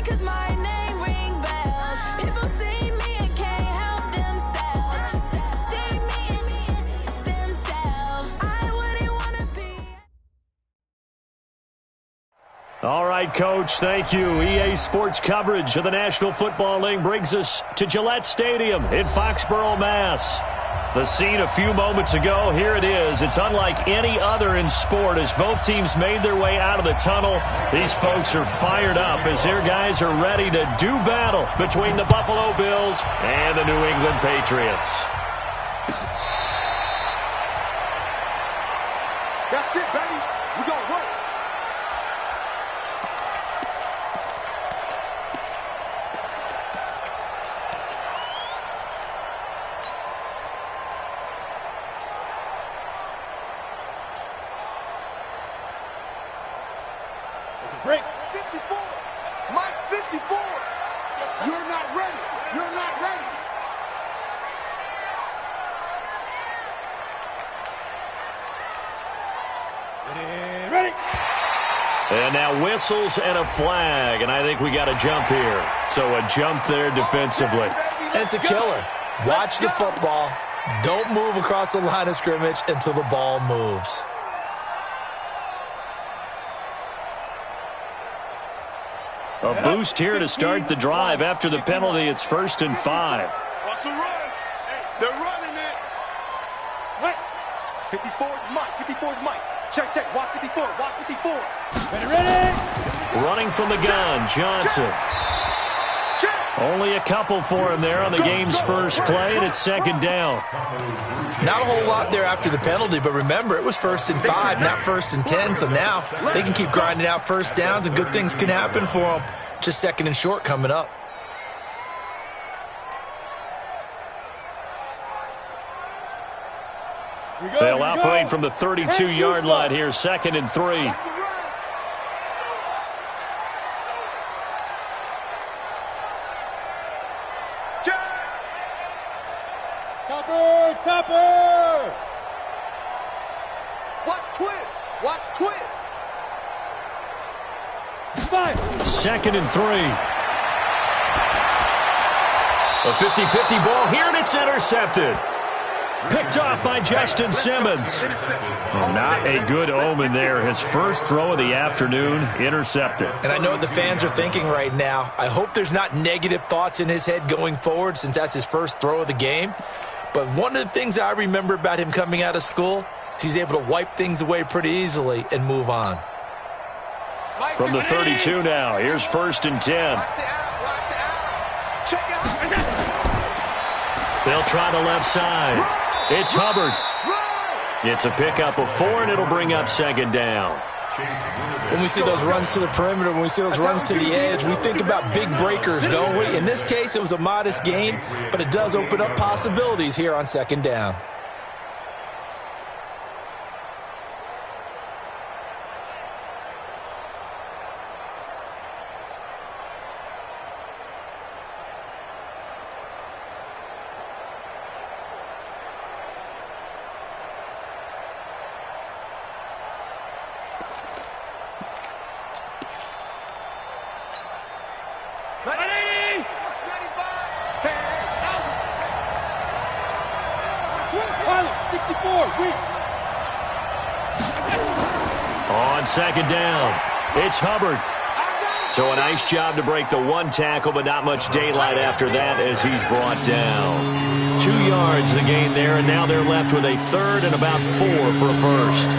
'cause my name ring bells. People see me and can't help themselves. See me in themselves. I wouldn't wanna be. All right, Coach, thank you. EA Sports coverage of the National Football League brings us to Gillette Stadium in Foxborough, Mass. The scene a few moments ago, here it is. It's unlike any other in sport as both teams made their way out of the tunnel. These folks are fired up as their guys are ready to do battle between the Buffalo Bills and the New England Patriots. That's it, baby. We gonna work. Break. 54. Mike 54. You're not ready. You're not ready. Ready. And now whistles and a flag, and I think we got a jump here. So a jump there defensively. And it's a killer. Watch the football. Don't move across the line of scrimmage until the ball moves. A boost here to start the drive. After the penalty, it's 1st and 5. Watch the run. They're running it. Right. 54 is Mike. 54 is Mike. Check, check. Watch 54. Watch 54. Ready. Running from the gun, Johnson. Only a couple for him there on the game's first play, and it's 2nd down. Not a whole lot there after the penalty, but remember, it was 1st and 5, not 1st and 10, so now they can keep grinding out first downs, and good things can happen for them. Just 2nd and short coming up. They'll operate from the 32-yard line here, 2nd and 3. Topper! Watch twist! Watch twist! 2nd and 3. A 50-50 ball here, and it's intercepted. Picked off by Justin Simmons. Not a good omen there. His first throw of the afternoon, intercepted. And I know what the fans are thinking right now. I hope there's not negative thoughts in his head going forward since that's his first throw of the game. But one of the things I remember about him coming out of school is he's able to wipe things away pretty easily and move on. From the 32 now, here's 1st and 10. They'll try the left side. It's Hubbard. It's a pickup of 4, and it'll bring up 2nd down. When we see those runs to the perimeter, when we see those runs to the edge, we think about big breakers, don't we? In this case, it was a modest gain, but it does open up possibilities here on 2nd down. Ready! 64, On 2nd down, it's Hubbard. So a nice job to break the 1 tackle, but not much daylight after that as he's brought down. 2 yards the gain there, and now they're left with a 3rd and about 4 for a first.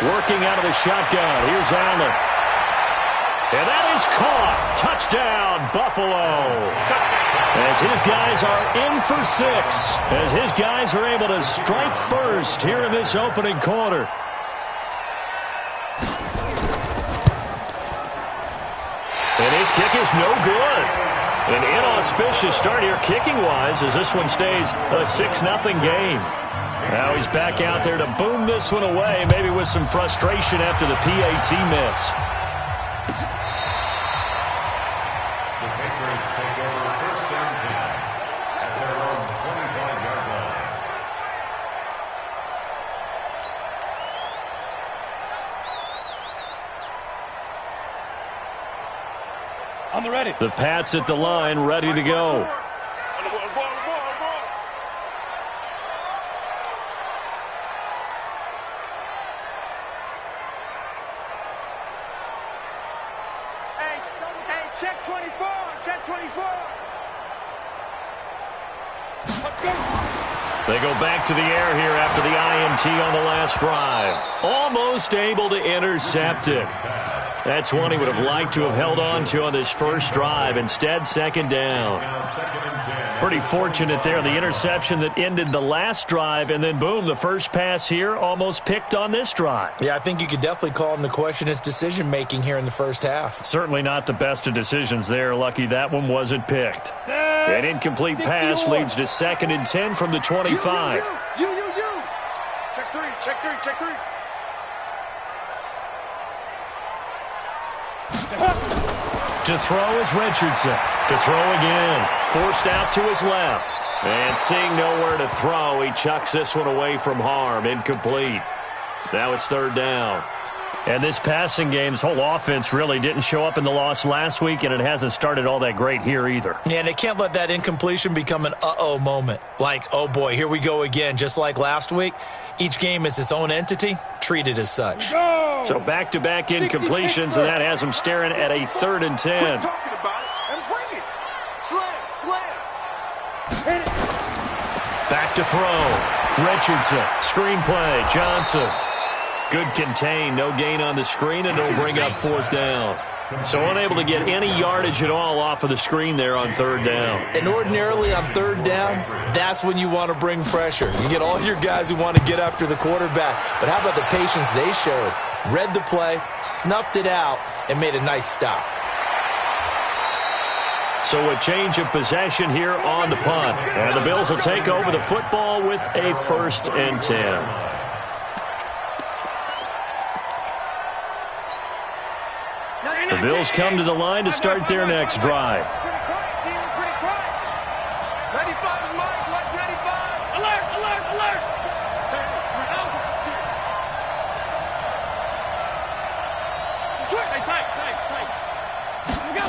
Working out of the shotgun. Here's Allen. And that is caught. Touchdown, Buffalo. As his guys are in for 6. As his guys are able to strike first here in this opening quarter. And his kick is no good. An inauspicious start here kicking-wise as this one stays a 6-0 game. Now he's back out there to boom this one away, maybe with some frustration after the PAT miss. The Patriots take over first and 10 at their own 25-yard line. On the ready. The Pats at the line, ready to go. Check 24. Check 24. They go back to the air here after the INT on the last drive. Almost able to intercept it. That's one he would have liked to have held on to on this first drive. Instead, second down. Pretty fortunate there. The interception that ended the last drive, and then, boom, the first pass here almost picked on this drive. Yeah, I think you could definitely call into question his decision-making here in the first half. Certainly not the best of decisions there. Lucky that one wasn't picked. An incomplete pass leads to 2nd and 10 from the 25. You. Check 3, check 3, check 3. To throw is Richardson. To throw again. Forced out to his left. And seeing nowhere to throw, he chucks this one away from harm. Incomplete. Now it's 3rd down. And this passing game's whole offense really didn't show up in the loss last week, and it hasn't started all that great here either. Yeah, and they can't let that incompletion become an uh-oh moment. Like, oh boy, here we go again. Just like last week, each game is its own entity, treated as such. So back-to-back incompletions, and that has them staring at a 3rd and 10. Talking about it and bring it. Slam. Back to throw. Richardson. Screenplay. Johnson. Good contain. No gain on the screen, and it'll bring up 4th down. So unable to get any yardage at all off of the screen there on 3rd down. And ordinarily on 3rd down, that's when you want to bring pressure. You get all your guys who want to get after the quarterback. But how about the patience they showed? Read the play, snuffed it out, and made a nice stop. So a change of possession here on the punt. And the Bills will take over the football with a 1st and 10. The Bills come to the line to start their next drive. Pretty quiet, team. Pretty quiet. 95 Mike. Watch 95. Alert. Hey, tight. Here we go.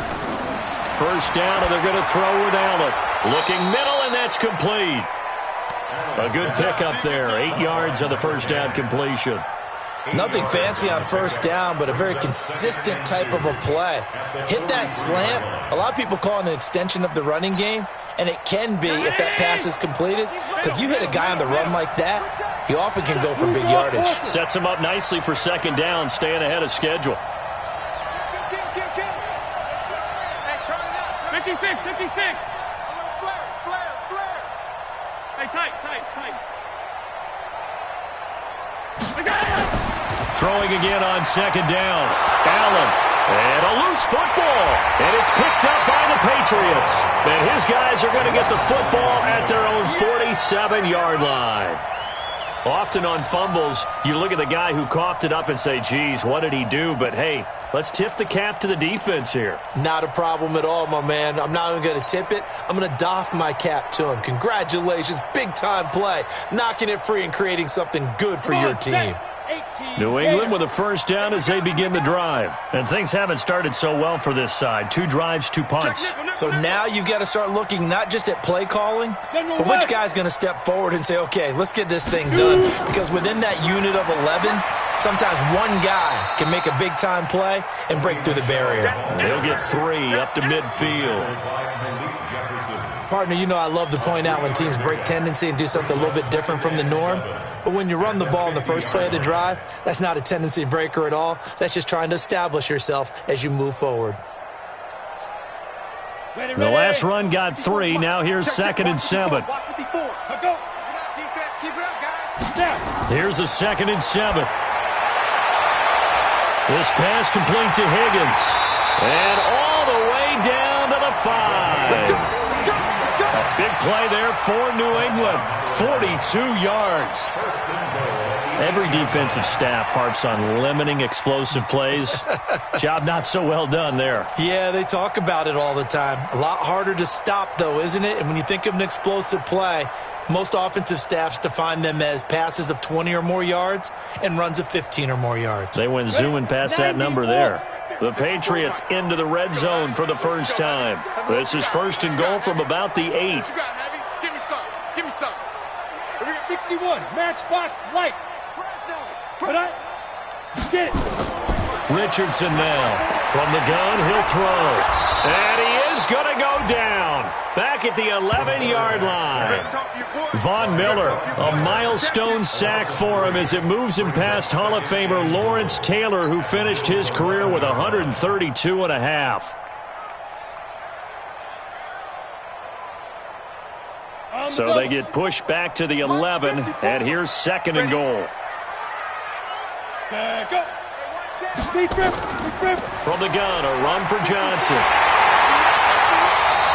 1st down, and they're going to throw with Allen. Looking middle, and that's complete. A good pickup there. 8 yards on the 1st down completion. Nothing fancy on 1st down, but a very consistent type of a play. Hit that slant. A lot of people call it an extension of the running game, and it can be if that pass is completed, because you hit a guy on the run like that, he often can go for big yardage. Sets him up nicely for 2nd down, staying ahead of schedule. Hey, turn it up. 56. Flare. Hey, tight. Throwing again on 2nd down. Allen. And a loose football. And it's picked up by the Patriots. And his guys are going to get the football at their own 47-yard line. Often on fumbles, you look at the guy who coughed it up and say, geez, what did he do? But, hey, let's tip the cap to the defense here. Not a problem at all, my man. I'm not even going to tip it. I'm going to doff my cap to him. Congratulations. Big-time play. Knocking it free and creating something good for your team. New England with a first down as they begin the drive. And things haven't started so well for this side. 2 drives, 2 punts. So now you've got to start looking not just at play calling, but which guy's going to step forward and say, okay, let's get this thing done. Because within that unit of 11, sometimes one guy can make a big-time play and break through the barrier. They'll get 3 up to midfield. Partner, you know I love to point out when teams break tendency and do something a little bit different from the norm. But when you run the ball in the first play of the drive, that's not a tendency breaker at all. That's just trying to establish yourself as you move forward. The last run got 3. Now here's 2nd and 7. Here's a 2nd and 7. This pass complete to Higgins. And all the way down to the 5. A big play there for New England. 42 yards. Every defensive staff harps on limiting explosive plays. Job not so well done there. Yeah, they talk about it all the time. A lot harder to stop, though, isn't it? And when you think of an explosive play, most offensive staffs define them as passes of 20 or more yards and runs of 15 or more yards. They went zooming past that number there. The Patriots into the red zone for the first time. This is 1st and goal from about the 8. Give me some. Give me some. 61, matchbox lights. But I get it. Richardson now. From the gun, he'll throw. And he is going to go down. Back at the 11-yard line. Von Miller, a milestone sack for him as it moves him past Hall of Famer Lawrence Taylor, who finished his career with 132 and a half. So they get pushed back to the 11, and here's 2nd and goal. From the gun, a run for Johnson.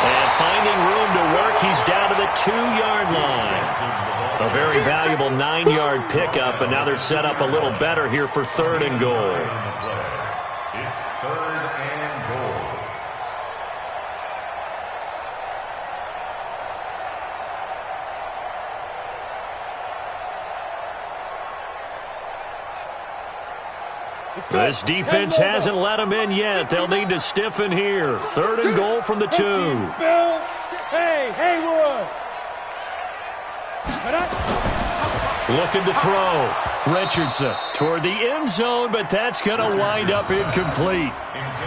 And finding room to work, he's down to the 2-yard line. A very valuable 9-yard pickup, and now they're set up a little better here for 3rd and goal. It's 3rd and goal. This defense hasn't let them in yet. They'll need to stiffen here. 3rd and goal from the 2. Hey, Haywood. Looking to throw. Richardson toward the end zone, but that's going to wind up incomplete.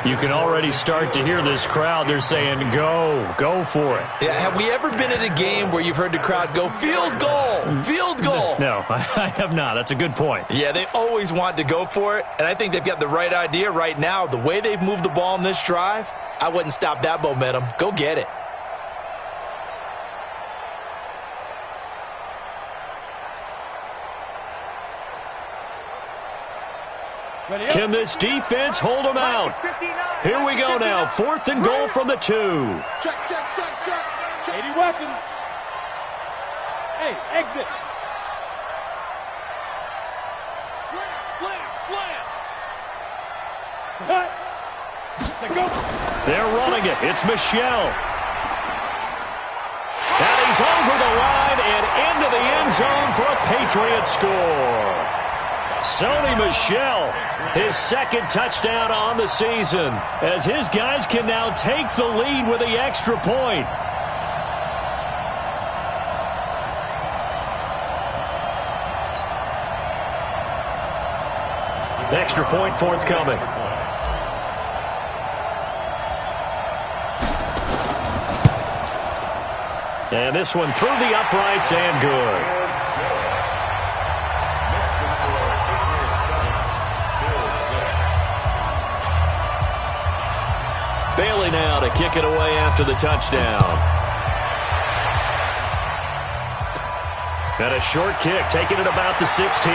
You can already start to hear this crowd. They're saying, go for it. Yeah, have we ever been at a game where you've heard the crowd go, field goal, field goal? No, I have not. That's a good point. Yeah, they always want to go for it, and I think they've got the right idea right now. The way they've moved the ball in this drive, I wouldn't stop that momentum. Go get it. Can this defense hold them out? Here we go now. 4th and goal from the 2. Check. 80 weapons. Hey, exit. Slam. Cut. Go. They're running it. It's Michelle. And he's over the line and into the end zone for a Patriot score. Sony Michel, his 2nd touchdown on the season, as his guys can now take the lead with the extra point. Extra point forthcoming. And this one through the uprights and good. Bailey now to kick it away after the touchdown. And a short kick, taking it about the 16.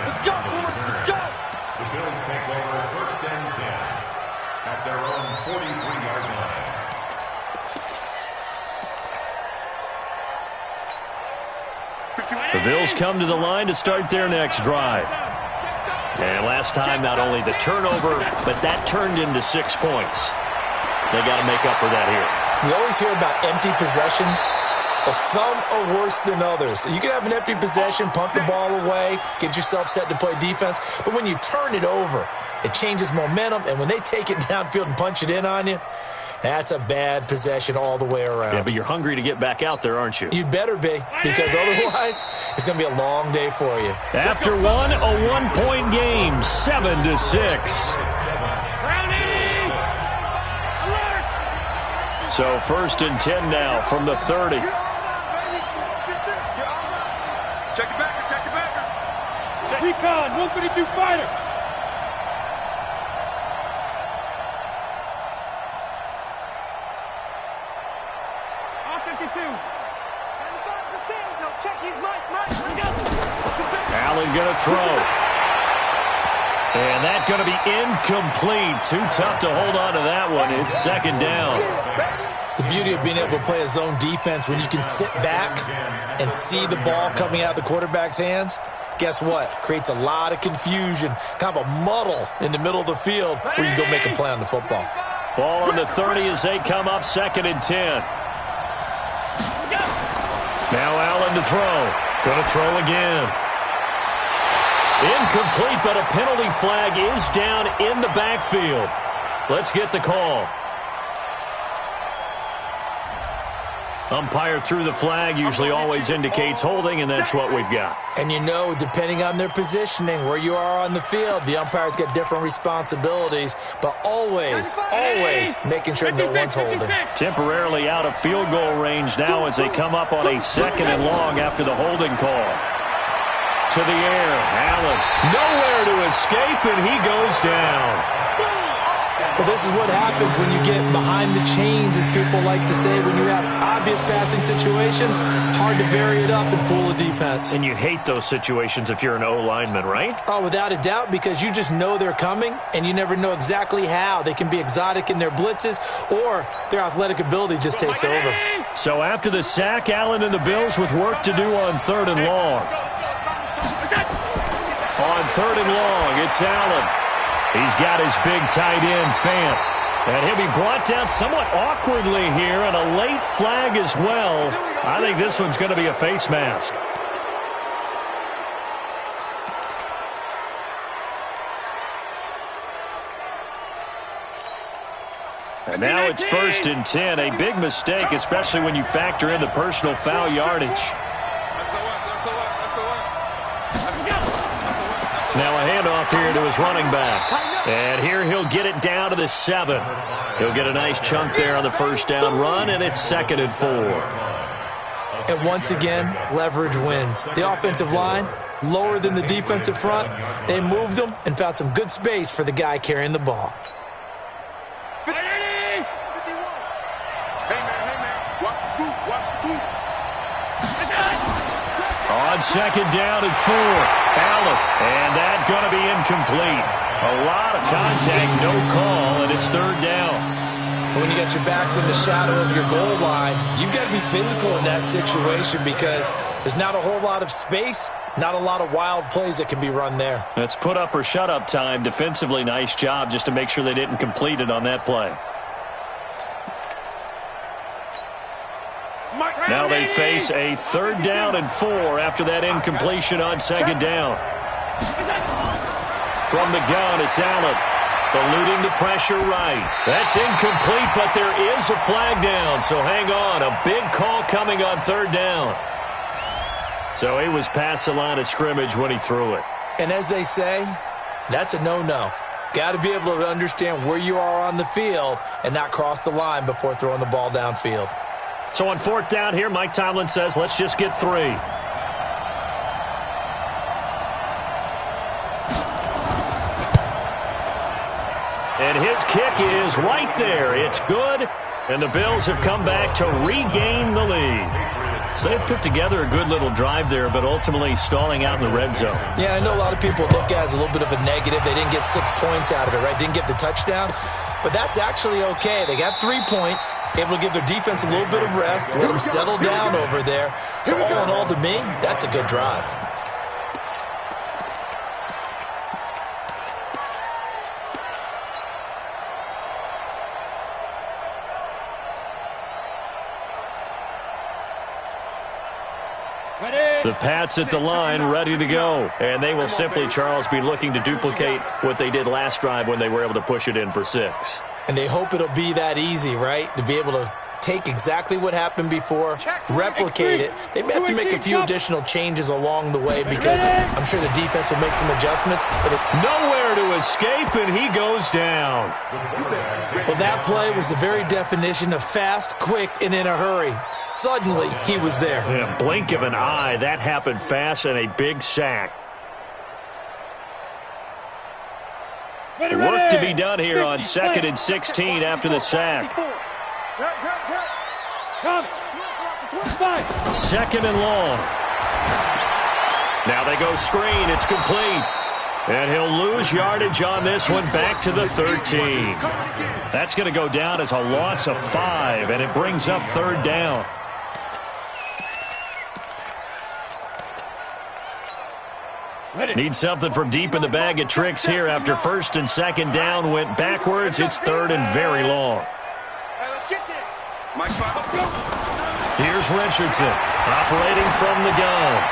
Let's go. The Bills take over 1st and 10 at their own 43-yard line. The Bills come to the line to start their next drive. And last time, not only the turnover, but that turned into 6 points. They got to make up for that here. You always hear about empty possessions, but some are worse than others. You can have an empty possession, punt the ball away, get yourself set to play defense, but when you turn it over, it changes momentum, and when they take it downfield and punch it in on you, that's a bad possession all the way around. Yeah, but you're hungry to get back out there, aren't you? You'd better be, because otherwise it's going to be a long day for you. After one, a one-point game, 7-6. So 1st and 10 now from the 30. Check the backer, check the backer. Recon, 132 fighter. Allen going to throw. And that's going to be incomplete. Too tough to hold on to that one. It's 2nd down. The beauty of being able to play a zone defense when you can sit back and see the ball coming out of the quarterback's hands, guess what? Creates a lot of confusion, kind of a muddle in the middle of the field where you can go make a play on the football. Ball on the 30 as they come up 2nd and 10. Now Allen to throw. Going to throw again. Incomplete, but a penalty flag is down in the backfield. Let's get the call. Umpire threw the flag, usually always indicates holding, and that's what we've got. And you know, depending on their positioning, where you are on the field, the umpire's got different responsibilities, but always making sure no one's holding. Temporarily out of field goal range now as they come up on a 2nd and long after the holding call. To the air, Allen nowhere to escape, and he goes down. Well, this is what happens when you get behind the chains, as people like to say. When you have obvious passing situations, hard to vary it up and fool the defense. And you hate those situations if you're an O-lineman, right? Oh, without a doubt, because you just know they're coming, and you never know exactly how. They can be exotic in their blitzes, or their athletic ability just takes over. So after the sack, Allen and the Bills with work to do on 3rd and long. On 3rd and long, it's Allen. He's got his big tight end, Fant. And he'll be brought down somewhat awkwardly here, and a late flag as well. I think this one's going to be a face mask. And now it's 1st and 10. A big mistake, especially when you factor in the personal foul yardage. Now a handoff here to his running back. And here he'll get it down to the 7. He'll get a nice chunk there on the 1st down run, and it's 2nd and 4. And once again, leverage wins. The offensive line, lower than the defensive front. They moved them and found some good space for the guy carrying the ball. On 2nd down and 4, Allen, and that's going to be incomplete. A lot of contact, no call, and it's 3rd down. When you got your backs in the shadow of your goal line, you've got to be physical in that situation because there's not a whole lot of space, not a lot of wild plays that can be run there. That's put up or shut up time. Defensively, nice job just to make sure they didn't complete it on that play. Now they face a 3rd down and 4 after that incompletion on 2nd down. From the gun, it's Allen. Eluding the pressure right. That's incomplete, but there is a flag down, so hang on. A big call coming on 3rd down. So he was past the line of scrimmage when he threw it. And as they say, that's a no-no. Got to be able to understand where you are on the field and not cross the line before throwing the ball downfield. So on 4th down here, Mike Tomlin says, let's just get 3. And his kick is right there. It's good, and the Bills have come back to regain the lead. So they put together a good little drive there, but ultimately stalling out in the red zone. Yeah, I know a lot of people look at it as a little bit of a negative. They didn't get 6 points out of it, right? Didn't get the touchdown. But that's actually okay. They got 3 points, able to give their defense a little bit of rest, let them settle down over there. So all in all, to me, that's a good drive. The Pats at the line, ready to go. And they will simply, Charles, be looking to duplicate what they did last drive when they were able to push it in for 6. And they hope it'll be that easy, right? To be able to take exactly what happened before, replicate it. They may have to make a few additional changes along the way because I'm sure the defense will make some adjustments. But nowhere to escape, and he goes down. Well, that play was the very definition of fast, quick, and in a hurry. Suddenly, he was there. Yeah, blink of an eye. That happened fast and a big sack. Work to be done here on 2nd and 16 after the sack. 2nd and long. Now they go screen. It's complete. And he'll lose yardage on this one back to the 13. That's going to go down as a loss of 5, and it brings up 3rd down. Need something from deep in the bag of tricks here after 1st and 2nd down went backwards. It's 3rd and very long. Here's Richardson operating from the gun.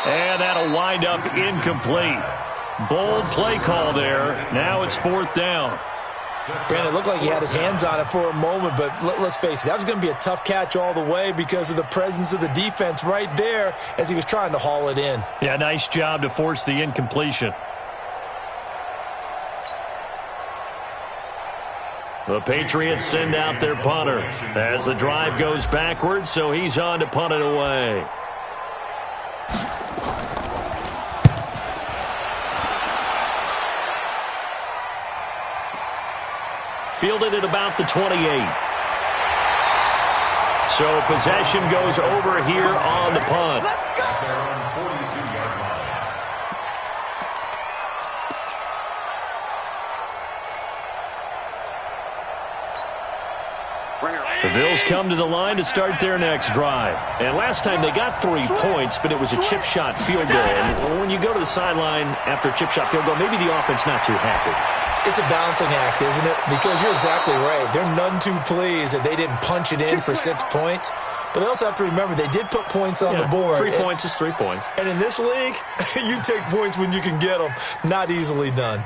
And that'll wind up incomplete. Bold play call there. Now it's 4th down. Brandon, it looked like he had his hands on it for a moment, but let's face it, that was going to be a tough catch all the way because of the presence of the defense right there as he was trying to haul it in. Yeah, nice job to force the incompletion. The Patriots send out their punter as the drive goes backwards, so he's on to punt it away. Fielded at about the 28. So possession goes over here on the punt. The Bills come to the line to start their next drive. And last time they got 3 points, but it was a chip shot field goal. And when you go to the sideline after a chip shot field goal, maybe the offense not too happy. It's a balancing act, isn't it? Because you're exactly right. They're none too pleased that they didn't punch it in for 6 points. But they also have to remember they did put points on the board. 3 points is 3 points. And in this league, you take points when you can get them. Not easily done.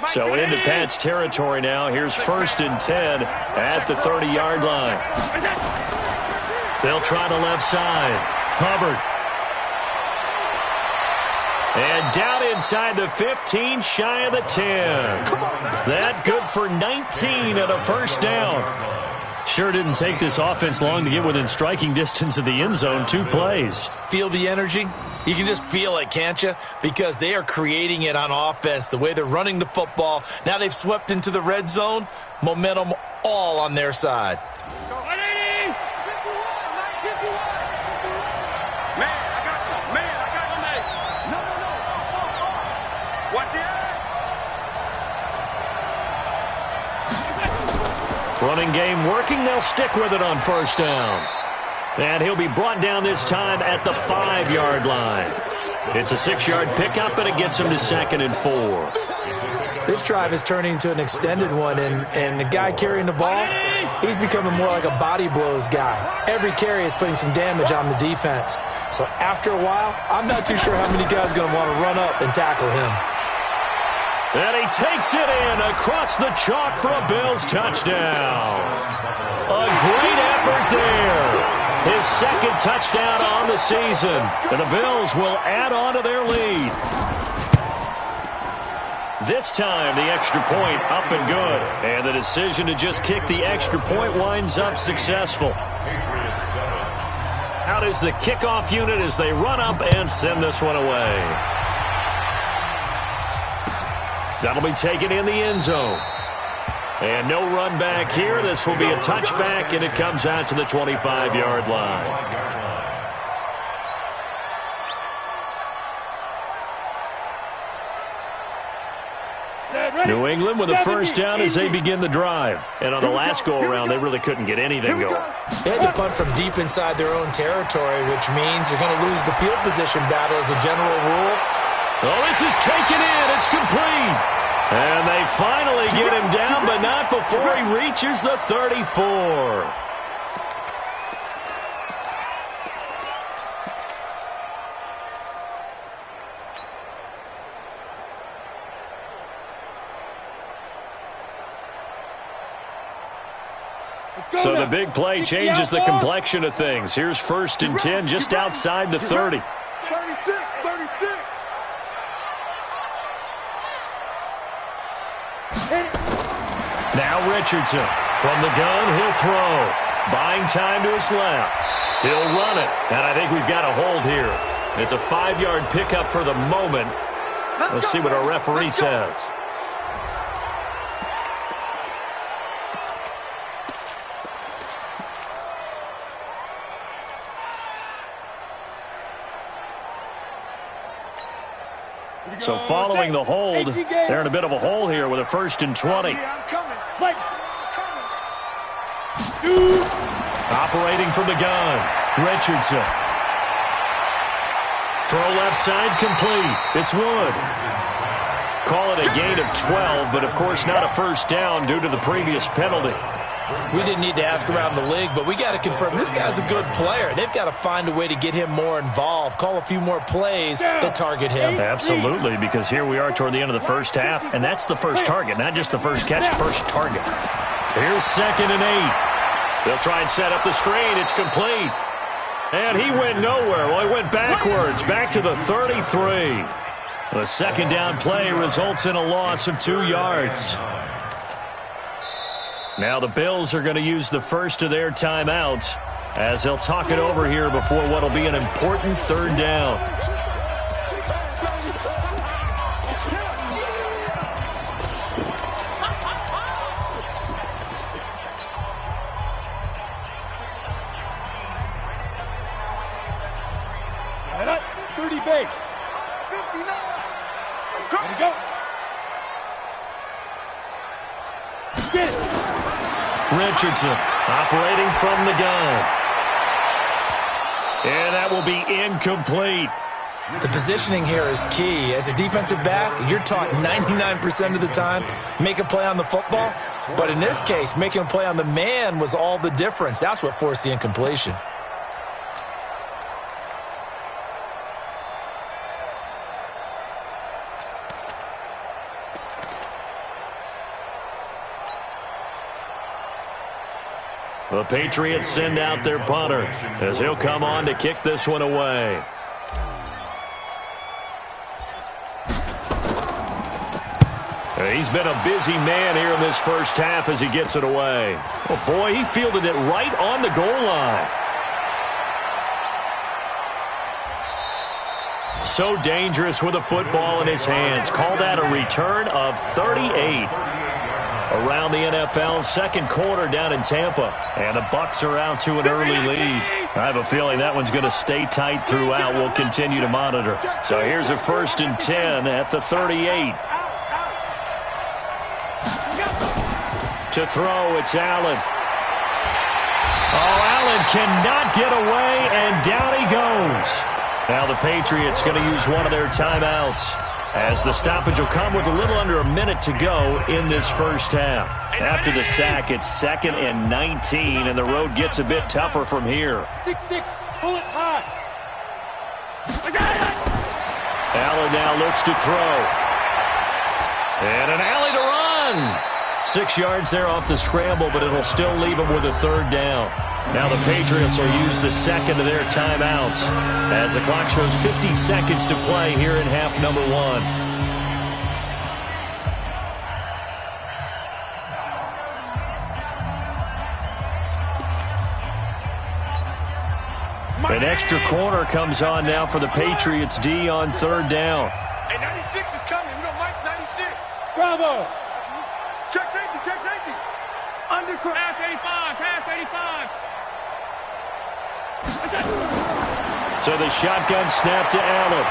So into Pats territory now. Here's 1st and 10 at the 30-yard line. They'll try the left side. Hubbard. And down inside the 15, shy of the 10. That good for 19 at a 1st down. Sure didn't take this offense long to get within striking distance of the end zone. 2 plays. Feel the energy? You can just feel it, can't you? Because they are creating it on offense, the way they're running the football. Now they've swept into the red zone. Momentum all on their side. Running game working. They'll stick with it on 1st down. And he'll be brought down this time at the 5-yard line. It's a 6-yard pickup, and it gets him to 2nd and 4. This drive is turning into an extended one, and the guy carrying the ball, he's becoming more like a body blows guy. Every carry is putting some damage on the defense. So after a while, I'm not too sure how many guys are going to want to run up and tackle him. And he takes it in across the chalk for a Bills touchdown. A great effort there. His 2nd touchdown on the season. And the Bills will add on to their lead. This time, the extra point up and good. And the decision to just kick the extra point winds up successful. Out is the kickoff unit as they run up and send this one away. That'll be taken in the end zone. And no run back here. This will be a touchback, and it comes out to the 25-yard line. New England with a 1st down as they begin the drive. And on the last go-around, they really couldn't get anything going. They had to punt from deep inside their own territory, which means they're going to lose the field position battle as a general rule. Oh, this is taken in. It's complete. And they finally get him down, but not before he reaches the 34. So the big play changes the complexion of things. Here's 1st and 10 just outside the 30. 36, 36. Now Richardson. From the gun, he'll throw. Buying time to his left. He'll run it. And I think we've got a hold here. It's a 5-yard pickup for the moment. Let's see what our referee says. So following the hold, they're in a bit of a hole here with a 1st and 20. I'm coming. Operating from the gun, Richardson. Throw left side complete. It's Wood. Call it a gain of 12, but of course not a first down due to the previous penalty. We didn't need to ask around the league, but we got to confirm this guy's a good player. They've got to find a way to get him more involved, call a few more plays that target him. Absolutely, because here we are toward the end of the first half, and that's the first target, not just the first catch, first target. Here's 2nd and 8. They'll try and set up the screen. It's complete. And he went nowhere. Well, he went backwards, back to the 33. The 2nd down play results in a loss of 2 yards. Now the Bills are going to use the first of their timeouts as they'll talk it over here before what will be an important 3rd down. Base. 59. Ready to go. Get it. Richardson operating from the gun. And that will be incomplete. The positioning here is key. As a defensive back, you're taught 99% of the time, make a play on the football. But in this case, making a play on the man was all the difference. That's what forced the incompletion. The Patriots send out their punter as he'll come on to kick this one away. He's been a busy man here in this first half as he gets it away. Oh boy, he fielded it right on the goal line. So dangerous with a football in his hands. Call that a return of 38. Around the NFL, 2nd quarter down in Tampa. And the Bucs are out to an early lead. I have a feeling that one's going to stay tight throughout. We'll continue to monitor. So here's a 1st and 10 at the 38. To throw, it's Allen. Oh, Allen cannot get away, and down he goes. Now the Patriots going to use one of their timeouts, as the stoppage will come with a little under a minute to go in this first half. After the sack, it's 2nd and 19, and the road gets a bit tougher from here. 6-6, pull it high. Allen now looks to throw. And an alley to run. 6 yards there off the scramble, but it'll still leave him with a 3rd down. Now the Patriots will use the 2nd of their timeouts as the clock shows 50 seconds to play here in half number 1. An extra corner comes on now for the Patriots D on 3rd down. Hey, 96 is coming. We got Mike 96. Bravo. Check safety, check safety. Under half 85, half 85. So the shotgun snap to Allen.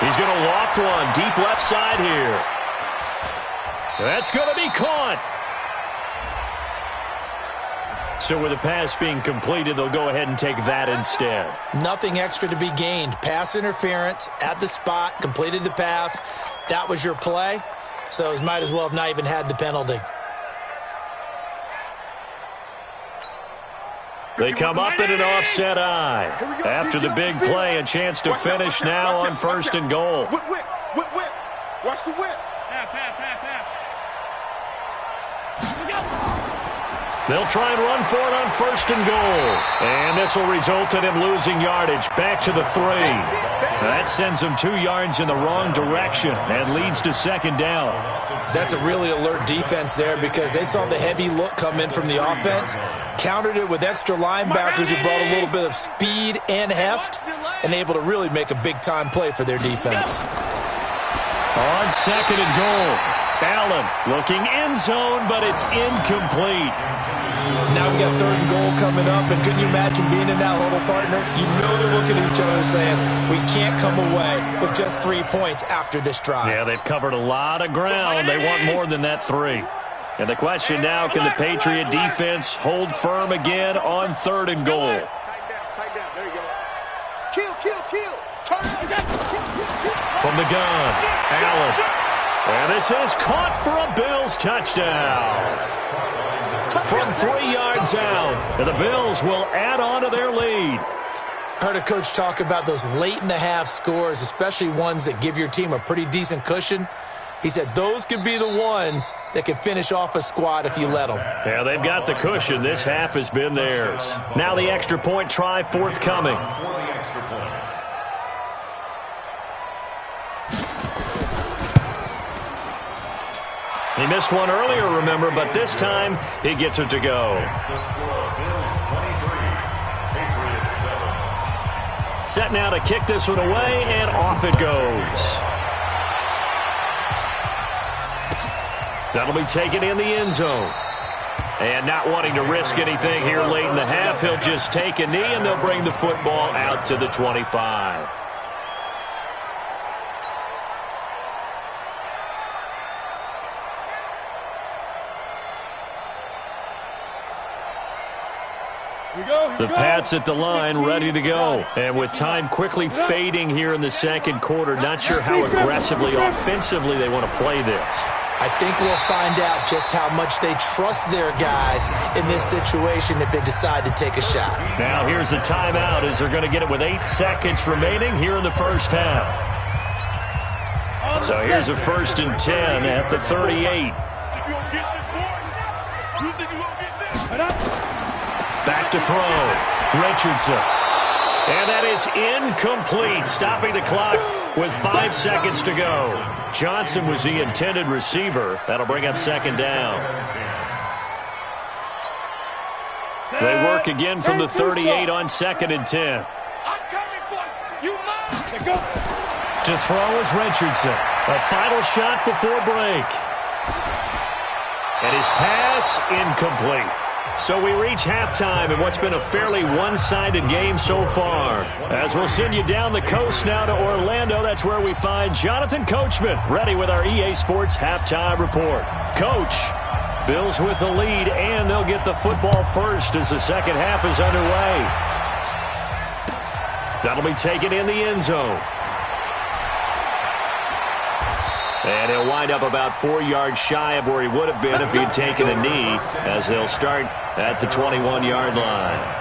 He's going to loft one deep left side here. That's going to be caught. So with the pass being completed, they'll go ahead and take that instead. Nothing extra to be gained. Pass interference at the spot, completed the pass. That was your play, so he might as well have not even had the penalty. They come up in an offset eye. After the big play, a chance to finish now on 1st and goal. Whip, whip, whip, whip. Watch the whip. Half. They'll try and run for it on 1st and goal. And this will result in him losing yardage back to the 3. That sends him 2 yards in the wrong direction and leads to 2nd down. That's a really alert defense there because they saw the heavy look come in from the offense, countered it with extra linebackers who brought a little bit of speed and heft, and able to really make a big-time play for their defense. On 2nd and goal, Allen looking end zone, but it's incomplete. Now we got 3rd and goal coming up, and couldn't you imagine being in that huddle, partner? You know they're looking at each other saying, we can't come away with just 3 points after this drive. Yeah, they've covered a lot of ground. They want more than that 3. And the question now, can the Patriot defense hold firm again on 3rd and goal? Tight down. There you go. Kill. Turn it. From the gun, Allen. And this is caught for a Bills touchdown. From 3 yards out, and the Bills will add on to their lead. I heard a coach talk about those late-in-the-half scores, especially ones that give your team a pretty decent cushion. He said those could be the ones that can finish off a squad if you let them. Yeah, they've got the cushion. This half has been theirs. Now the extra point try forthcoming. He missed one earlier, remember, but this time he gets it to go. Set now to kick this one away, and off it goes. That'll be taken in the end zone. And not wanting to risk anything here late in the half, he'll just take a knee, and they'll bring the football out to the 25. The Pats at the line, ready to go. And with time quickly fading here in the 2nd quarter, not sure how aggressively, offensively they want to play this. I think we'll find out just how much they trust their guys in this situation if they decide to take a shot. Now here's a timeout as they're going to get it with 8 seconds remaining here in the 1st half. So here's a 1st and 10 at the 38. Back to throw. Richardson. And that is incomplete, stopping the clock with 5 seconds to go. Johnson was the intended receiver. That'll bring up 2nd down. They work again from the 38 on 2nd and 10. To throw is Richardson. A final shot before break. And his pass incomplete. So we reach halftime in what's been a fairly one-sided game so far. As we'll send you down the coast now to Orlando, that's where we find Jonathan Coachman, ready with our EA Sports Halftime Report. Coach, Bills with the lead, and they'll get the football first as the 2nd half is underway. That'll be taken in the end zone. And he'll wind up about 4 yards shy of where he would have been if he had taken a knee, as they'll start at the 21-yard line.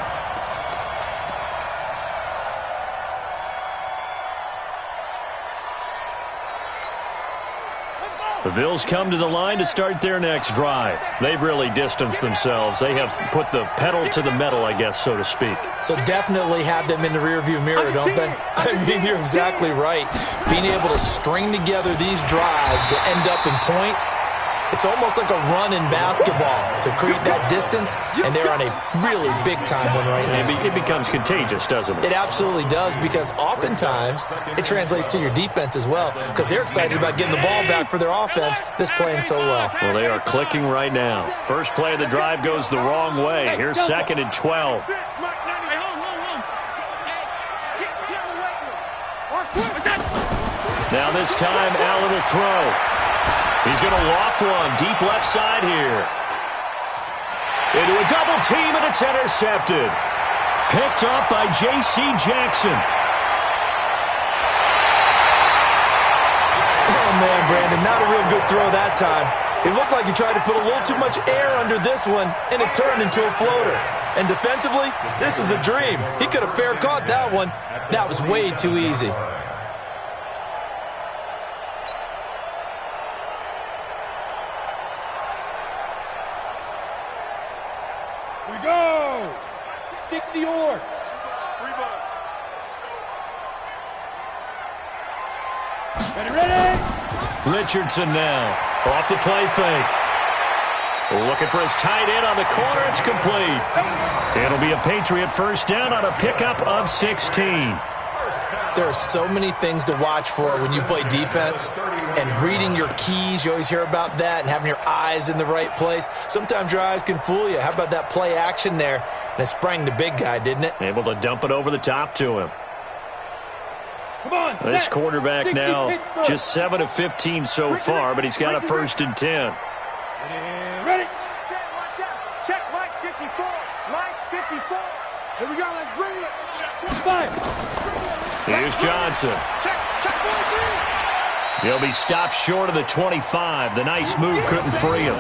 The Bills come to the line to start their next drive. They've really distanced themselves. They have put the pedal to the metal, I guess, so to speak. So definitely have them in the rearview mirror, don't they? I mean, you're exactly right. Being able to string together these drives that end up in points, it's almost like a run in basketball to create that distance, and they're on a really big-time one right now. It becomes contagious, doesn't it? It absolutely does, because oftentimes it translates to your defense as well, because they're excited about getting the ball back for their offense that's playing so well. Well, they are clicking right now. First play of the drive goes the wrong way. Here's 2nd and 12. Now this time, Allen will throw. He's going to loft one deep left side here. Into a double team, and it's intercepted. Picked up by J.C. Jackson. Oh, man, Brandon, not a real good throw that time. It looked like he tried to put a little too much air under this one, and it turned into a floater. And defensively, this is a dream. He could have fair caught that one. That was way too easy. 60 or. Ready? Richardson now. Off the play fake. Looking for his tight end on the corner. It's complete. It'll be a Patriot first down on a pickup of 16. There are so many things to watch for when you play defense, and reading your keys, you always hear about that, and having your eyes in the right place. Sometimes your eyes can fool you. How about that play action there? And it sprang the big guy, didn't it? Able to dump it over the top to him. Come on, This set. quarterback 60 now Pittsburgh. just 7 of 15 so far, but he's got a first and 10. Ready? Set, watch out. Check Mike 54. Mike 54. Here we go. Let's bring it. Fire. Here's Johnson. Check, He'll be stopped short of the 25. The nice move couldn't free him.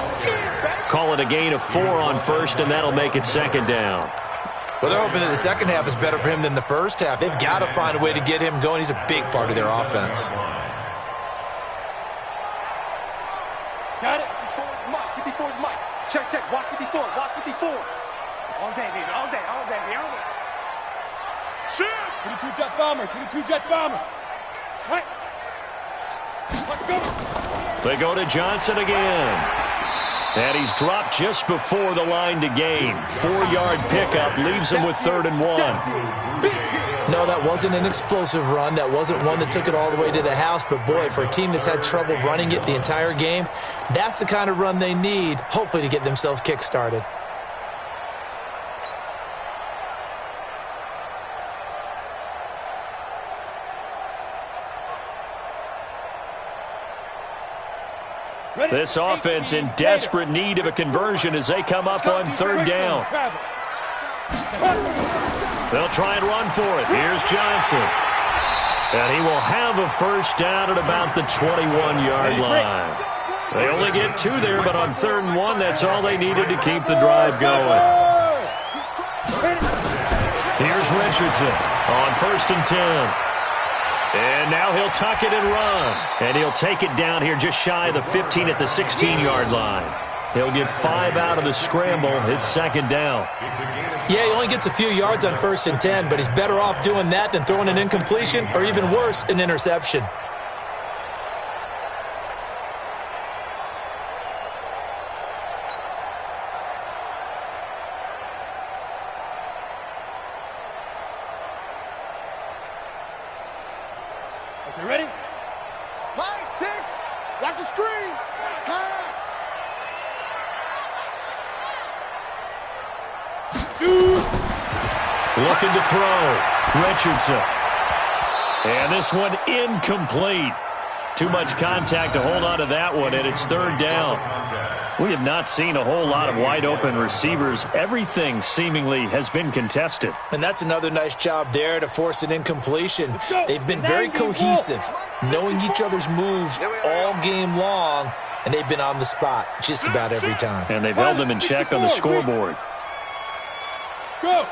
Call it a gain of 4 on first, and that'll make it second down. Well, they're hoping that the second half is better for him than the first half. They've got to find a way to get him going. He's a big part of their offense. Got it. 54's Mike. Check, watch 54, watch 54. All day, baby, all day, all day, all day. Shit! 22 jet bomber, 22 jet bomber. Right. Let's go. They go to Johnson again. And he's dropped just before the line to gain. 4-yard pickup leaves him with 3rd and 1. No, that wasn't an explosive run. That wasn't one that took it all the way to the house. But, boy, for a team that's had trouble running it the entire game, that's the kind of run they need, hopefully, to get themselves kick-started. This offense in desperate need of a conversion as they come up on 3rd down. They'll try and run for it. Here's Johnson. And he will have a first down at about the 21-yard line. They only get 2 there, but on 3rd and 1, that's all they needed to keep the drive going. Here's Richardson on 1st and 10. And now he'll tuck it and run. And he'll take it down here just shy of the 15 at the 16-yard line. He'll get 5 out of the scramble. It's second down. Yeah, he only gets a few yards on 1st and 10, but he's better off doing that than throwing an incompletion or even worse, an interception. You ready? Mike 6. Watch the screen. Pass. Looking to throw. Richardson. And this one incomplete. Too much contact to hold on to that one, and it's 3rd down. We have not seen a whole lot of wide-open receivers. Everything seemingly has been contested. And that's another nice job there to force an incompletion. They've been very cohesive, knowing each other's moves all game long, and they've been on the spot just about every time. And they've held them in check on the scoreboard. Go.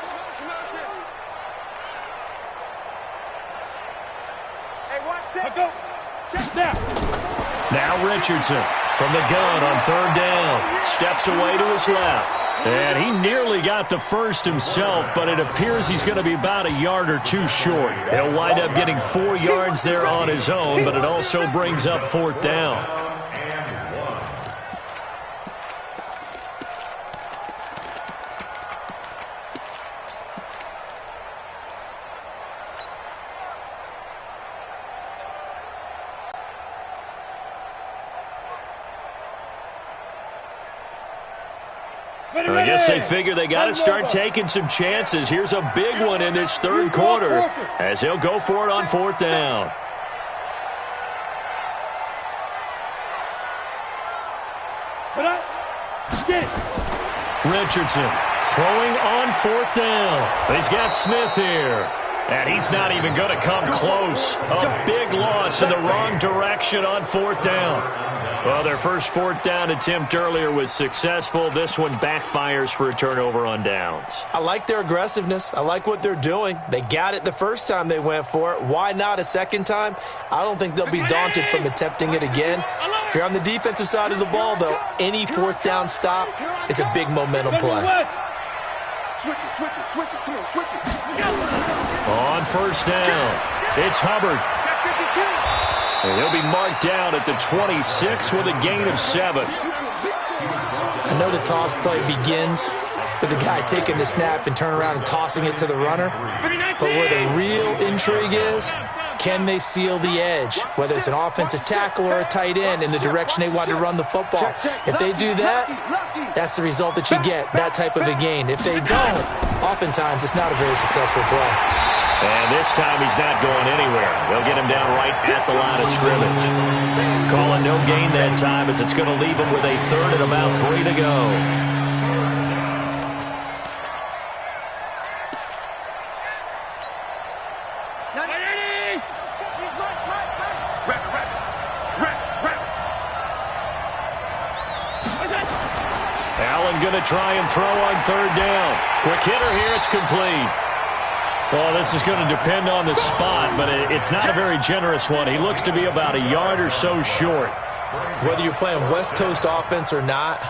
Hey, watch 6. Go. Check now. Now Richardson from the gun on 3rd down. Steps away to his left. And he nearly got the first himself, but it appears he's going to be about a yard or 2 short. He'll wind up getting 4 yards there on his own, but it also brings up 4th down. I guess they figure they got to start taking some chances. Here's a big one in this 3rd quarter as he'll go for it on 4th down. Richardson throwing on 4th down. He's got Smith here. And he's not even going to come close. A big loss in the wrong direction on 4th down. Well, their first 4th down attempt earlier was successful. This one backfires for a turnover on downs. I like their aggressiveness. I like what they're doing. They got it the first time they went for it. Why not a second time? I don't think they'll be daunted from attempting it again. If you're on the defensive side of the ball, though, any 4th down stop is a big momentum play. Switch it, switch it, switch it. Come on, switch it. On first down, it's Hubbard. And he'll be marked down at the 26 with a gain of 7. I know the toss play begins with the guy taking the snap and turning around and tossing it to the runner. But where the real intrigue is, can they seal the edge, whether it's an offensive tackle or a tight end, in the direction they want to run the football? If they do that, that's the result that you get, that type of a gain. If they don't, oftentimes it's not a very successful play. And this time he's not going anywhere. They'll get him down right at the line of scrimmage. Calling no gain that time, as it's going to leave him with a third and about 3 to go. Allen going to try and throw on third down. Quick hitter here, it's complete. Well, this is going to depend on the spot, but it's not a very generous one. He looks to be about a yard or so short. Whether you're playing West Coast offense or not,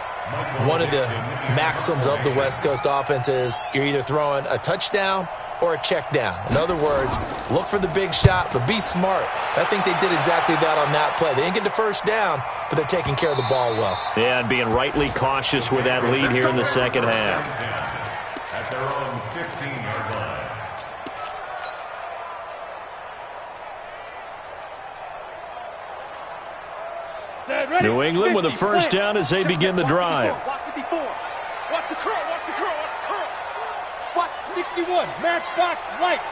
one of the maxims of the West Coast offense is you're either throwing a touchdown or a check down. In other words, look for the big shot, but be smart. I think they did exactly that on that play. They didn't get the first down, but they're taking care of the ball well. Yeah, and being rightly cautious with that lead here in the second half. At their own 15-yard line. New England with a first down as they begin the drive. Watch 54. Watch the curl, watch the curl, watch the curl. Watch 61, matchbox lights.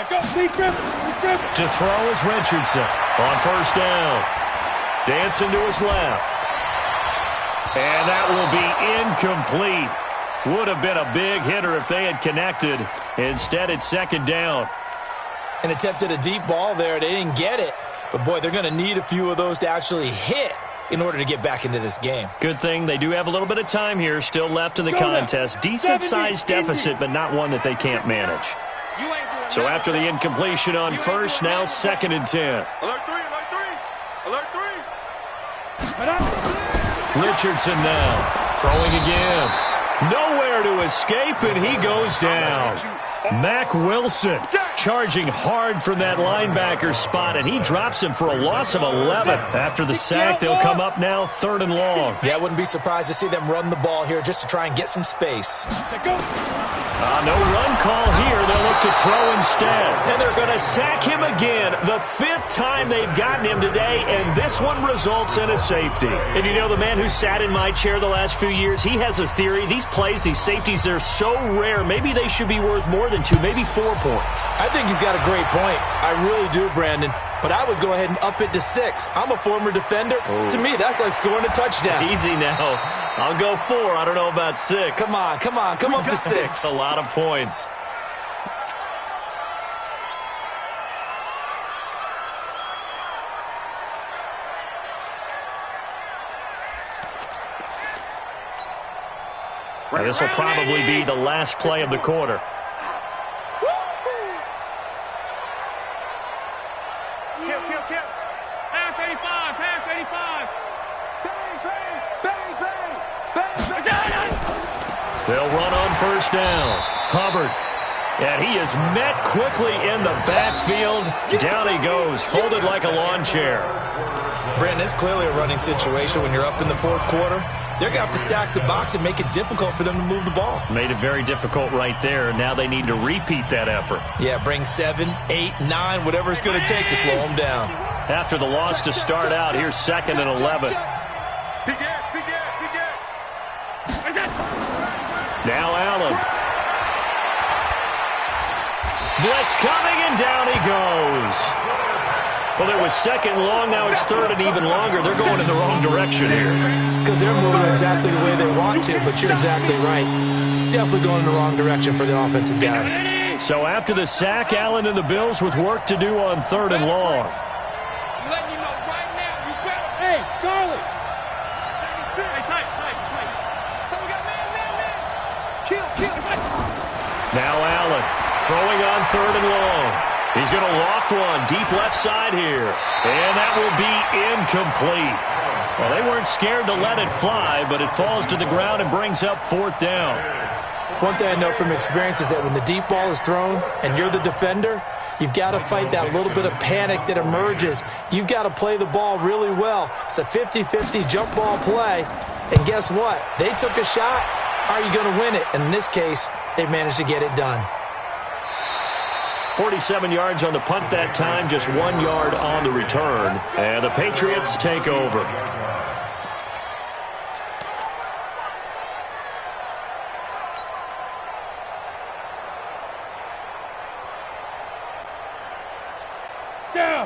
Go, lead grip. To throw is Richardson on first down. Dancing to his left. And that will be incomplete. Would have been a big hitter if they had connected. Instead, it's second down. And attempted a deep ball there. They didn't get it. But, boy, they're going to need a few of those to actually hit in order to get back into this game. Good thing they do have a little bit of time here still left in the contest. Decent-sized deficit, but not one that they can't manage. So after the incompletion on first, now second and 10. Alert 3, alert 3. Alert 3. Richardson now throwing again. Nowhere to escape, and he goes down. Mack Wilson charging hard from that linebacker spot, and he drops him for a loss of 11. After the sack, they'll come up now third and long. Yeah, I wouldn't be surprised to see them run the ball here just to try and get some space. No run call here. They'll look to throw instead. And they're going to sack him again. The 5th time they've gotten him today, and this one results in a safety. And you know, the man who sat in my chair the last few years, he has a theory. These plays, these safeties, they're so rare. Maybe they should be worth more than 2, maybe 4 points. I think he's got a great point. I really do, Brandon. But I would go ahead and up it to 6. I'm a former defender. Oh. To me, that's like scoring a touchdown. Easy now. I'll go 4. I don't know about 6. Come on. Come up to 6. That's a lot of points. Now, this will probably be the last play of the quarter. Half 85, half 85. They'll run on first down. Hubbard. And he is met quickly in the backfield. Down he goes, folded like a lawn chair. Brandon, it's clearly a running situation when you're up in the 4th quarter. They're going to have to stack the box and make it difficult for them to move the ball. Made it very difficult right there. Now they need to repeat that effort. Yeah, bring 7, 8, 9, whatever it's going to take to slow them down. After the loss to start out, here's second and 11. Now Allen. Blitz coming, and down he goes. Well, it was second long, now it's third and even longer. They're going in the wrong direction here. Because they're moving exactly the way they want to, but you're exactly right. Definitely going in the wrong direction for the offensive guys. So after the sack, Allen and the Bills with work to do on third and long. Letting you know right now, you better. Hey, Charlie. Hey, tight. So we got man. Kill. Now Allen throwing on third and long. He's going to loft one deep left side here. And that will be incomplete. Well, they weren't scared to let it fly, but it falls to the ground and brings up 4th down. One thing I know from experience is that when the deep ball is thrown and you're the defender, you've got to fight that little bit of panic that emerges. You've got to play the ball really well. It's a 50-50 jump ball play. And guess what? They took a shot. How are you going to win it? And in this case, they managed to get it done. 47 yards on the punt that time, just 1 yard on the return. And the Patriots take over.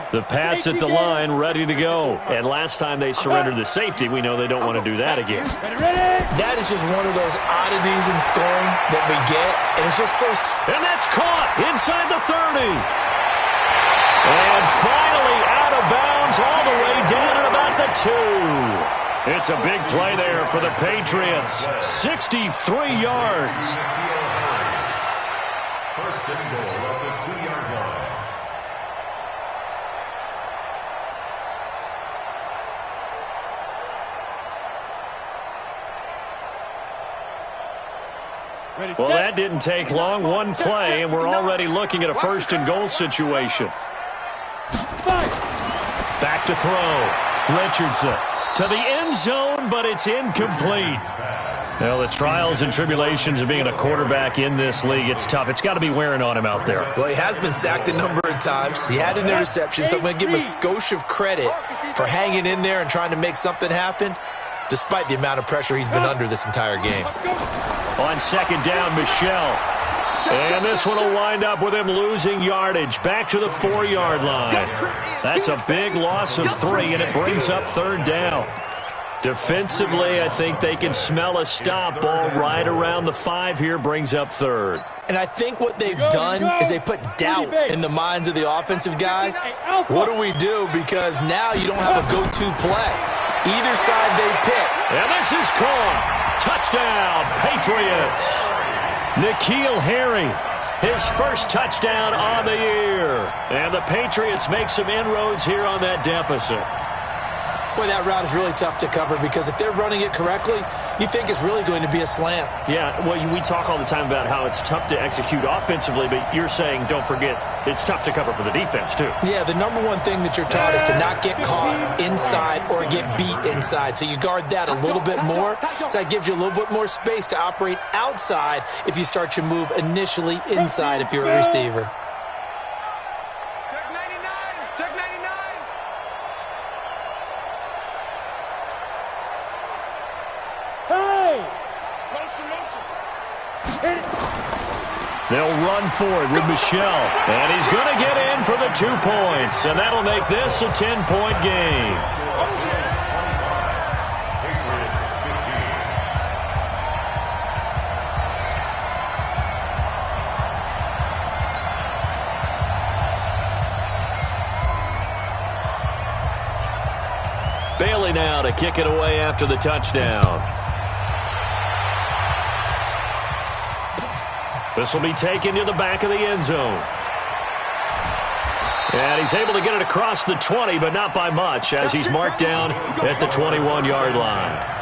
The Pats at the line, ready to go. And last time they surrendered the safety, we know they don't want to do that again. That is just one of those oddities in scoring that we get, and it's just so... And that's caught inside the 30. And finally out of bounds all the way down at about the 2. It's a big play there for the Patriots. 63 yards. First and goal at the 2-yard line. Well, that didn't take long. One play, and we're already looking at a first and goal situation. Back to throw. Richardson to the end zone, but it's incomplete. Well, the trials and tribulations of being a quarterback in this league, it's tough. It's got to be wearing on him out there. Well, he has been sacked a number of times. He had an interception, so I'm going to give him a skosh of credit for hanging in there and trying to make something happen, despite the amount of pressure he's been under this entire game. On second down, Michelle. And this one will wind up with him losing yardage. Back to the 4-yard line. That's a big loss of 3, and it brings up third down. Defensively, I think they can smell a stop ball right around the 5 here, brings up third. And I think what they've done is they put doubt in the minds of the offensive guys. What do we do? Because now you don't have a go-to play. Either side they pick. And this is caught. Touchdown, Patriots. N'Keal Harry, his first touchdown on the year. And the Patriots make some inroads here on that deficit. Boy, that route is really tough to cover because if they're running it correctly, you think it's really going to be a slant. Yeah, well, we talk all the time about how it's tough to execute offensively, but you're saying, don't forget, it's tough to cover for the defense, too. Yeah, the number one thing that you're taught is to not get caught inside or get beat inside. So you guard that a little bit more. So that gives you a little bit more space to operate outside if you start your move initially inside if you're a receiver. Check 99. Check 99. They'll run for it with Michelle. And he's going to get in for the 2 points. And that'll make this a 10-point game. Bailey now to kick it away after the touchdown. This will be taken to the back of the end zone. And he's able to get it across the 20, but not by much, as he's marked down at the 21-yard line.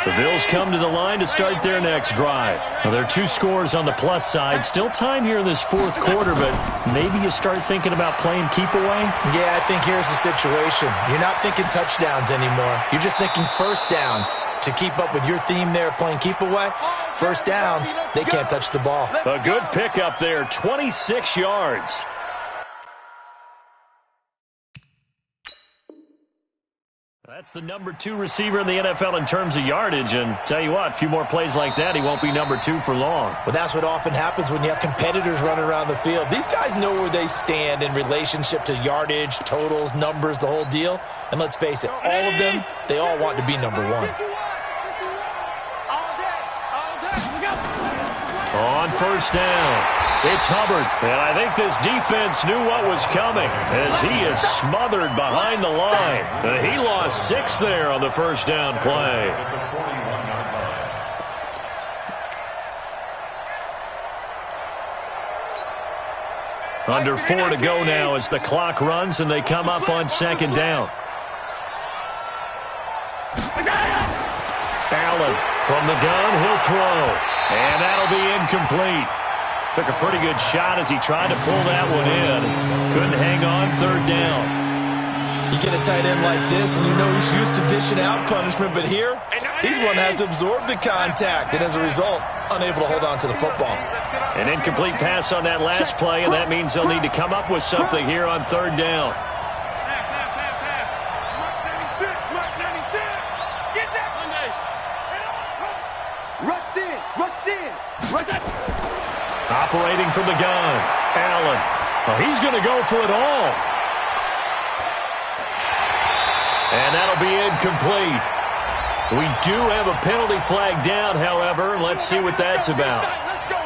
The Bills come to the line to start their next drive. Now, there are 2 scores on the plus side. Still time here in this fourth quarter, but maybe you start thinking about playing keep away? Yeah, I think here's the situation. You're not thinking touchdowns anymore. You're just thinking first downs. To keep up with your theme there, playing keep away, first downs, they can't touch the ball. A good pickup there, 26 yards. That's the number 2 receiver in the NFL in terms of yardage, and tell you what, a few more plays like that, he won't be number 2 for long. Well, that's what often happens when you have competitors running around the field. These guys know where they stand in relationship to yardage, totals, numbers, the whole deal. And let's face it, all of them, they all want to be number 1. On first down, it's Hubbard. And I think this defense knew what was coming as he is smothered behind the line. He lost 6 there on the first down play. Under 4 to go now as the clock runs and they come up on second down. Allen from the gun, he'll throw. And that'll be incomplete. Took a pretty good shot as he tried to pull that one in. Couldn't hang on, third down. You get a tight end like this, and you know he's used to dishing out punishment, but here, he's one that has to absorb the contact, and as a result, unable to hold on to the football. An incomplete pass on that last play, and that means they'll need to come up with something here on third down. Operating from the gun, Allen. Oh, he's going to go for it all. And that'll be incomplete. We do have a penalty flag down, however. Let's see what that's about. Let's go.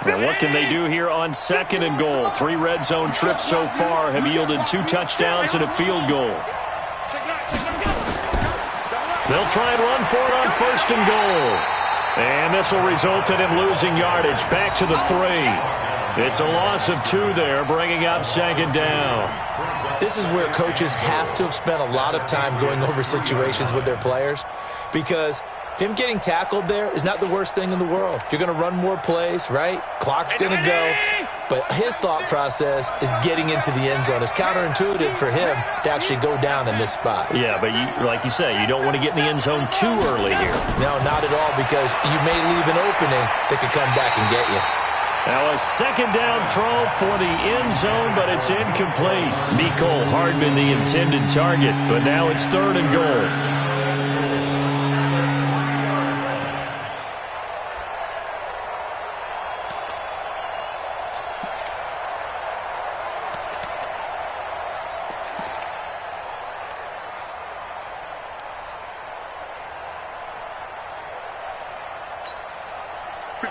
Now, what can they do here on second and goal? 3 red zone trips so far have yielded 2 touchdowns and a field goal. They'll try and run for it on first and goal. And this will result in him losing yardage. Back to the 3. It's a loss of 2 there, bringing up second down. This is where coaches have to have spent a lot of time going over situations with their players, because him getting tackled there is not the worst thing in the world. You're going to run more plays, right? Clock's going to go. But his thought process is getting into the end zone. It's counterintuitive for him to actually go down in this spot. Yeah, but like you say, you don't want to get in the end zone too early here. No, not at all, because you may leave an opening that could come back and get you. Now a second down throw for the end zone, but it's incomplete. Mecole Hardman the intended target, but now it's third and goal.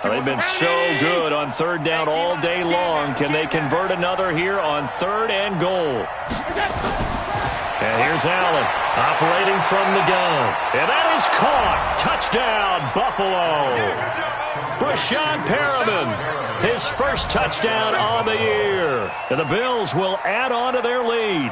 They've been so good on third down all day long. Can they convert another here on third and goal? And here's Allen operating from the gun. And that is caught. Touchdown, Buffalo. Brashad Perriman, his first touchdown on the year. And the Bills will add on to their lead.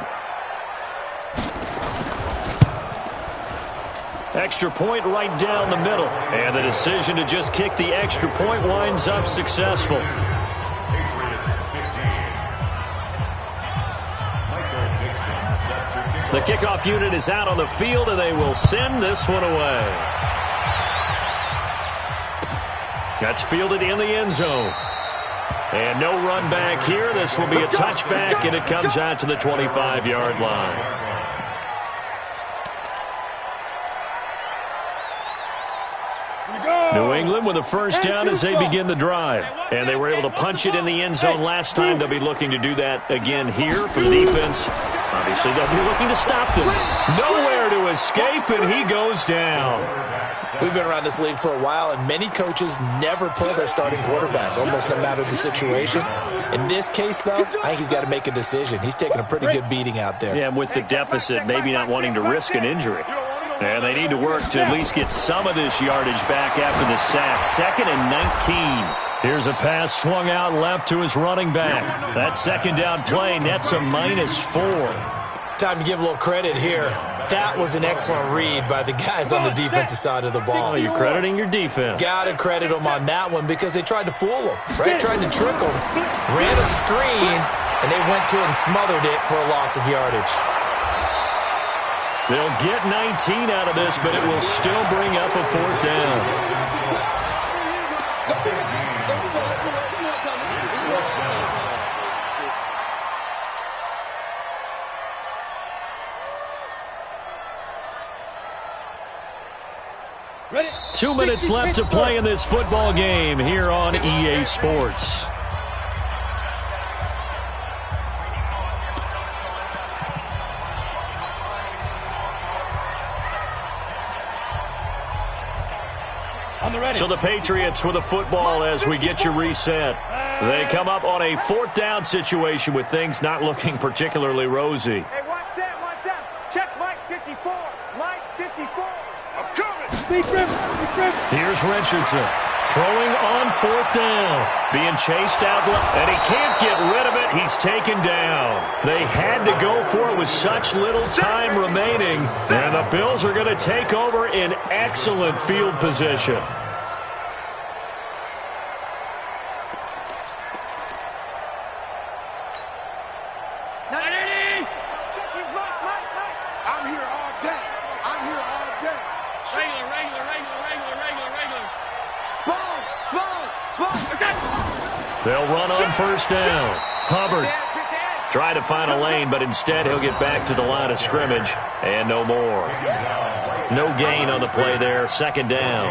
Extra point right down the middle. And the decision to just kick the extra point winds up successful. The kickoff unit is out on the field, and they will send this one away. That's fielded in the end zone. And no run back here. This will be a touchback, and it comes out to the 25-yard line. New England with a first down as they begin the drive. And they were able to punch it in the end zone last time. They'll be looking to do that again here for the defense. Obviously, they'll be looking to stop them. Nowhere to escape, and he goes down. We've been around this league for a while, and many coaches never pull their starting quarterback, almost no matter the situation. In this case, though, I think he's got to make a decision. He's taking a pretty good beating out there. Yeah, and with the deficit, maybe not wanting to risk an injury. And they need to work to at least get some of this yardage back after the sack. 2nd and 19. Here's a pass swung out left to his running back. That second down play nets a -4. Time to give a little credit here. That was an excellent read by the guys on the defensive side of the ball. Oh, you're crediting your defense. Got to credit them on that one because they tried to fool him, right? Tried to trick him. Ran a screen, and they went to it and smothered it for a loss of yardage. They'll get 19 out of this, but it will still bring up a 4th down. Ready? 2 minutes left to play in this football game here on EA Sports. So the Patriots with a football as we get you reset. They come up on a 4th down situation with things not looking particularly rosy. Hey, watch that. Check Mike 54. Mike 54. I'm coming. Deep rim. Deep rim. Here's Richardson throwing on 4th down. Being chased out, and he can't get rid of it. He's taken down. They had to go for it with such little time remaining, and the Bills are going to take over in excellent field position. I'm here all day. I'm here all day. Regular. Spawn. They'll run on 1st down. Hubbard try to find a lane, but instead he'll get back to the line of scrimmage, and no more. No gain on the play there. 2nd down.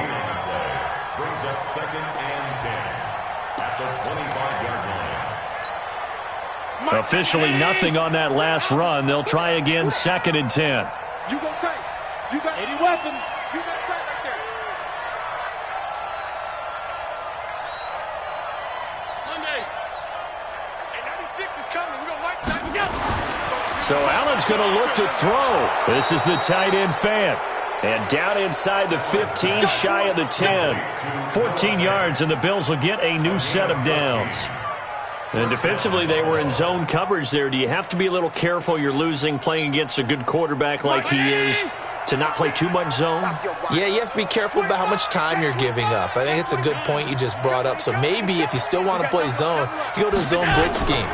Brings up 2nd and 10 at the 25-yard line. Officially nothing on that last run. They'll try again 2nd and 10. You go tight. You got 80 weapons. You got tight right there. Monday. Hey, 96 is coming. We're going to light that. So Allen's going to look to throw. This is the tight end Fant. And down inside the 15, shy of the 10. 14 yards, and the Bills will get a new set of downs. And defensively, they were in zone coverage there. Do you have to be a little careful? You're losing playing against a good quarterback like he is to not play too much zone? Yeah, you have to be careful about how much time you're giving up. I think it's a good point you just brought up. So maybe if you still want to play zone, you go to a zone blitz scheme.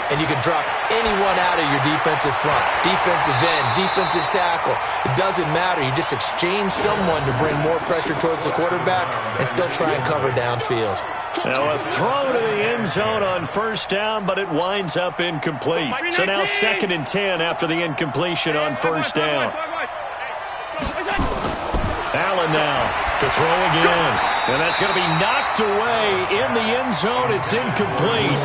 And you can drop anyone out of your defensive front, defensive end, defensive tackle. It doesn't matter. You just exchange someone to bring more pressure towards the quarterback and still try and cover downfield. Now a throw to the end zone on 1st down, but it winds up incomplete. So now 2nd and 10 after the incompletion on 1st down. Allen now to throw again. And that's going to be knocked away in the end zone. It's incomplete.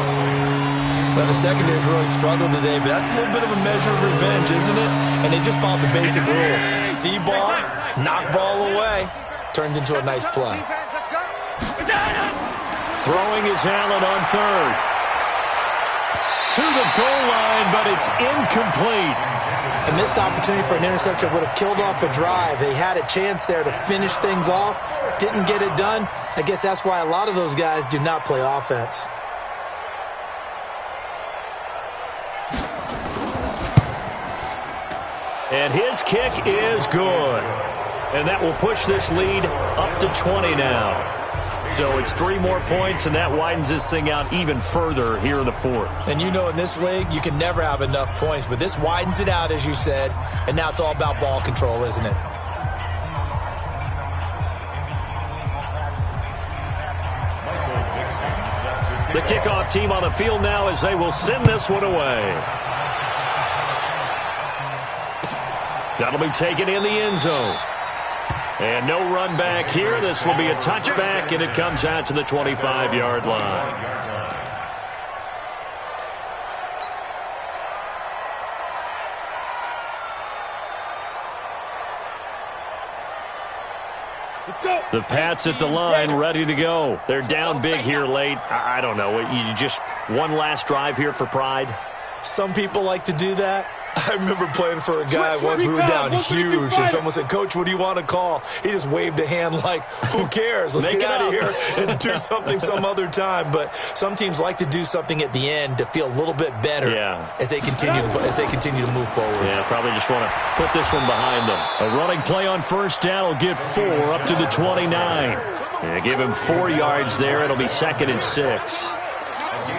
Well, the secondary's really struggled today, but that's a little bit of a measure of revenge, isn't it? And they just followed the basic rules. See ball, knock ball away. Turns into a nice play. Throwing is Allen on 3rd. To the goal line, but it's incomplete. A missed opportunity for an interception would have killed off a drive. They had a chance there to finish things off. Didn't get it done. I guess that's why a lot of those guys do not play offense. And his kick is good. And that will push this lead up to 20 now. So it's 3 more points, and that widens this thing out even further here in the 4th. And you know in this league, you can never have enough points, but this widens it out, as you said, and now it's all about ball control, isn't it? The kickoff team on the field now as they will send this one away. That'll be taken in the end zone. And no run back here. This will be a touchback, and it comes out to the 25-yard line. Let's go. The Pats at the line, ready to go. They're down big here late. I don't know. You just one last drive here for pride? Some people like to do that. I remember playing for a guy once. We were down huge, and someone said, "Coach, what do you want to call?" He just waved a hand like, "Who cares? Let's get out of here and do something some other time." But some teams like to do something at the end to feel a little bit better as they continue to move forward. Yeah, probably just want to put this one behind them. A running play on 1st down will get 4 up to the 29. Yeah, give him 4 yards there. It'll be 2nd and 6.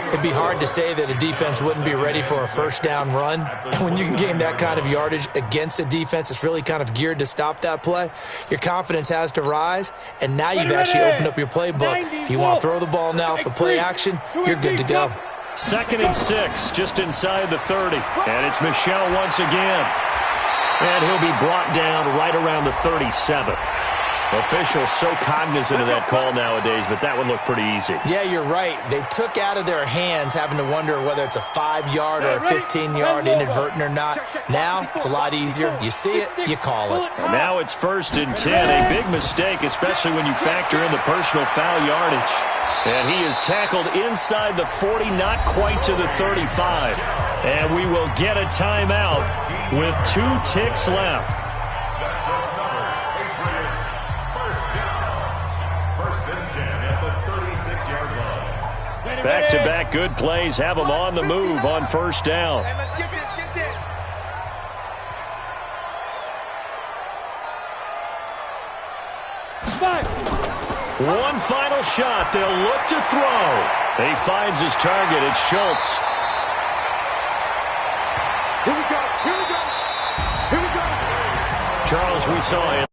It'd be hard to say that a defense wouldn't be ready for a 1st down run. When you can gain that kind of yardage against a defense that's really kind of geared to stop that play, your confidence has to rise, and now you've actually opened up your playbook. If you want to throw the ball now for play action, you're good to go. 2nd and 6, just inside the 30. And it's Michel once again. And he'll be brought down right around the 37. Officials so cognizant of that call nowadays, but that one looked pretty easy. Yeah, you're right. They took out of their hands having to wonder whether it's a 5-yard or a 15-yard inadvertent or not. Now, it's a lot easier. You see it, you call it. And now it's 1st and 10. A big mistake, especially when you factor in the personal foul yardage. And he is tackled inside the 40, not quite to the 35. And we will get a timeout with 2 ticks left. Back-to-back good plays have them on the move on first down. Hey, let's get this, get this. One final shot. They'll look to throw. He finds his target. It's Schultz. Here we go, here we go, here we go. Charles, we saw it.